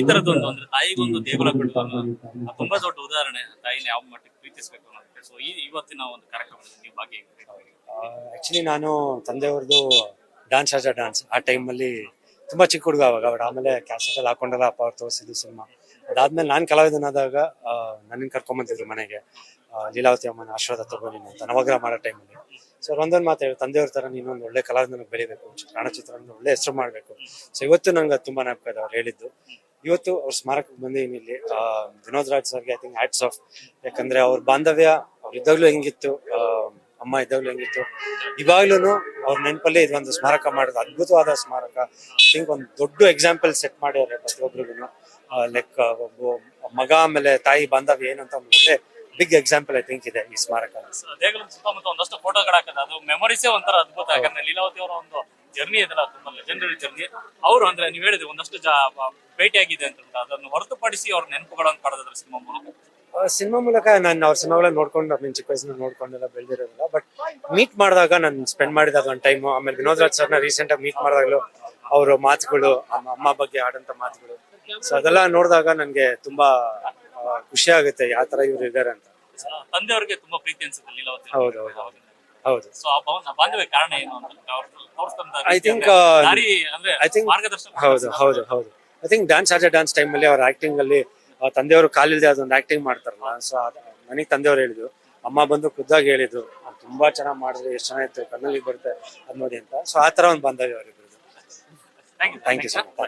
ಈ ತರದೊಂದು ಅಂದ್ರೆ ತಾಯಿಗೊಂದು ದೇಗುಲ ಕಟ್ಟೋದು ಅನ್ನೋದು ತುಂಬಾ ದೊಡ್ಡ ಉದಾಹರಣೆ. ತಾಯಿನ ಯಾವ ಮಟ್ಟಿಗೆ ಪ್ರೀತಿಸ್ಬೇಕು ಅನ್ನೋದಕ್ಕೆ. ಸೊ ಇವತ್ತಿನ ಒಂದು ಕಾರ್ಯಕ್ರಮದಲ್ಲಿ ನೀವು ಭಾಗಿಯಾಗಿದ್ದೀರಿ. ಆಕ್ಚುಲಿ ನಾನು ತಂದೆಯವ್ರದ್ದು ಡಾನ್ಸ್ ಆಸ್ ಅ ಡಾನ್ಸ್ ಆ ಟೈಮಲ್ಲಿ ತುಂಬಾ ಚಿಕ್ಕ ಹುಡುಗ ಅವಾಗ ಆಮೇಲೆ ಕ್ಯಾಸೆಟ್ ಅಲ್ಲಿ ಹಾಕೊಂಡೆಲ್ಲ ಅಪ್ಪ ಅವ್ರು ತೋರಿಸಿದ್ದು ಸಿನಿಮಾ. ಅದಾದ್ಮೇಲೆ ನಾನು ಕಲಾವಿದನಾದಾಗ ನನ್ನ ಕರ್ಕೊಂಬಂದಿದ್ರು ಮನೆಗೆ. ಲೀಲಾವತಿ ಅಮ್ಮನ ಆಶೀರ್ವಾದ ತಗೊಂಡಿನಿ ಅಂತ ನವಗ್ರಹ ಮಾಡೋ ಟೈಮಲ್ಲಿ. ಸೊ ಒಂದೊಂದು ಮಾತು ಹೇಳಿ, ತಂದೆಯವ್ರ ತರ ನೀನು ಒಂದು ಒಳ್ಳೆ ಕಲಾವಿದನಿಗೆ ಬೆಳಿಬೇಕು, ಕನ್ನಡ ಚಿತ್ರರಂಗದ ಒಳ್ಳೆ ಹೆಸರು ಮಾಡ್ಬೇಕು. ಸೊ ಇವತ್ತು ನಂಗೆ ತುಂಬಾ ನೆನಪು ಇದೆ ಅವ್ರು ಹೇಳಿದ್ದು. ಇವತ್ತು ಅವ್ರ ಸ್ಮಾರಕಕ್ಕೆ ಬಂದಿದ್ದೀನಿ ಇಲ್ಲಿ. ವಿನೋದ್ ರಾಜ್ ಸರ್ಗೆ ಐ ಥಿಂಕ್ ಹ್ಯಾಟ್ಸ್ ಆಫ್. ಯಾಕಂದ್ರೆ ಅವ್ರ ಬಾಂಧವ್ಯ ಅವ್ರು ಇದ್ದಾಗ್ಲೂ ಹೆಂಗಿತ್ತು, ಅಮ್ಮ ಇದ್ದಾಗ್ಲೂ ಹೆಂಗಿತ್ತು, ಇವಾಗ್ಲೂ ಅವ್ರ ನೆನಪಲ್ಲಿ ಇದೊಂದು ಸ್ಮಾರಕ ಮಾಡೋದು ಅದ್ಭುತವಾದ ಸ್ಮಾರಕ. ಐ ಥಿಂಕ್ ಒಂದು ದೊಡ್ಡ ಎಕ್ಸಾಂಪಲ್ ಸೆಟ್ ಮಾಡ್ಯಾರೆ ಪ್ರತಿಯೊಬ್ಬರಿಗೂ. ಲೈಕ್ ಮಗ ಆಮೇಲೆ ತಾಯಿ ಬಾಂಧವ್ಯ ಏನು ಅಂತ ಒಳ್ಳೆ ಬಿಗ್ ಎಕ್ಸಾಂಪಲ್ ಐ ಥಿಂಕ್ ಇದೆ ಈ ಸ್ಮಾರಕ. ದೇಗುಲ ಸುತ್ತಮುತ್ತ ಒಂದಷ್ಟು ಫೋಟೋಗಳು ಹಾಕೋದು ಅದು ಮೆಮೊರೀಸೇ ಒಂಥರ ಅದ್ಭುತ. ಯಾಕಂದ್ರೆ ಲೀಲಾವತಿ ಅವರ ಒಂದು ಜರ್ನಿ ಇದೆಲ್ಲ ತುಂಬಾ ಲೆಜೆಂಡರಿ ಜರ್ನಿ. ಅವರು ಅಂದ್ರೆ ನೀವು ಹೇಳಿದ್ರೆ ಒಂದಷ್ಟು ಭೇಟಿಯಾಗಿದೆ ಅಂತ ಅದನ್ನು ಹೊರತುಪಡಿಸಿ ಅವ್ರ ನೆನಪುಗಳನ್ನು ಪಡೆದ್ರ ಸಿನಿಮಾ ಮೂಲಕ ನಾನು ಅವ್ರ ಸಿನಿಮಾಗಳನ್ನ ನೋಡ್ಕೊಂಡು ಚಿಕ್ಕ ವಯಸ್ಸಿನ ನೋಡ್ಕೊಂಡೆಲ್ಲ ಬೆಳೆದಿರೋದಿಲ್ಲ. ಬಟ್ ಮೀಟ್ ಮಾಡಿದಾಗ ನಾನು ಸ್ಪೆಂಡ್ ಮಾಡಿದ ಒಂದು ಟೈಮ್. ಆಮೇಲೆ ವಿನೋದ್ ರಾಜ್ ಸರ್ನ ರೀಸೆಂಟ್ ಆಗಿ ಮೀಟ್ ಮಾಡಿದಾಗಲೂ ಅವ್ರ ಮಾತುಗಳು, ಅಮ್ಮ ಬಗ್ಗೆ ಆಡಂತ ಮಾತುಗಳು, ಸೊ ಅದೆಲ್ಲ ನೋಡಿದಾಗ ನನ್ಗೆ ತುಂಬಾ ಖುಷಿ ಆಗುತ್ತೆ ಯಾವ ತರ ಇವ್ರು ಇದ್ದಾರೆ ಅಂತ. ತಂದೆಯವ್ರಿಗೆ ತುಂಬಾ ಪ್ರೀತಿ ಅನ್ಸುತ್ತೆ ಲೀಲಾವತಿ. ಹೌದು. ಸೊ ಆ ಬಾಂಧವ್ಯ ಕಾರಣ ಏನು ಅಂತ ಐ ಥಿಂಕ್ ಮಾರ್ಗದರ್ಶನ. ಹೌದು. I think dance as a dance time ಅಲ್ಲಿ ಅವ್ರ ಆಕ್ಟಿಂಗ್ ಅಲ್ಲಿ ತಂದೆಯವರು ಕಾಲಿಲ್ದೆ ಅದೊಂದು ಆಕ್ಟಿಂಗ್ ಮಾಡ್ತಾರಲ್ಲ. ಸೊ ನನಗೆ ತಂದೆಯವ್ರು ಹೇಳಿದ್ರು, ಅಮ್ಮ ಬಂದು ಖುದ್ದಾಗಿ ಹೇಳಿದ್ರು, ತುಂಬಾ ಚೆನ್ನಾಗಿ ಮಾಡಿದ್ರೆ ಎಷ್ಟು ಚೆನ್ನಾಗಿತ್ತು, ಕಣ್ಣಲ್ಲಿ ಬರುತ್ತೆ ಅದ್ ನೋಡಿ ಅಂತ. ಸೊ ಆ ತರ ಒಂದು ಬಾಂಧವ್ಯ ಅವರಿಬ್ರು. Thank you sir.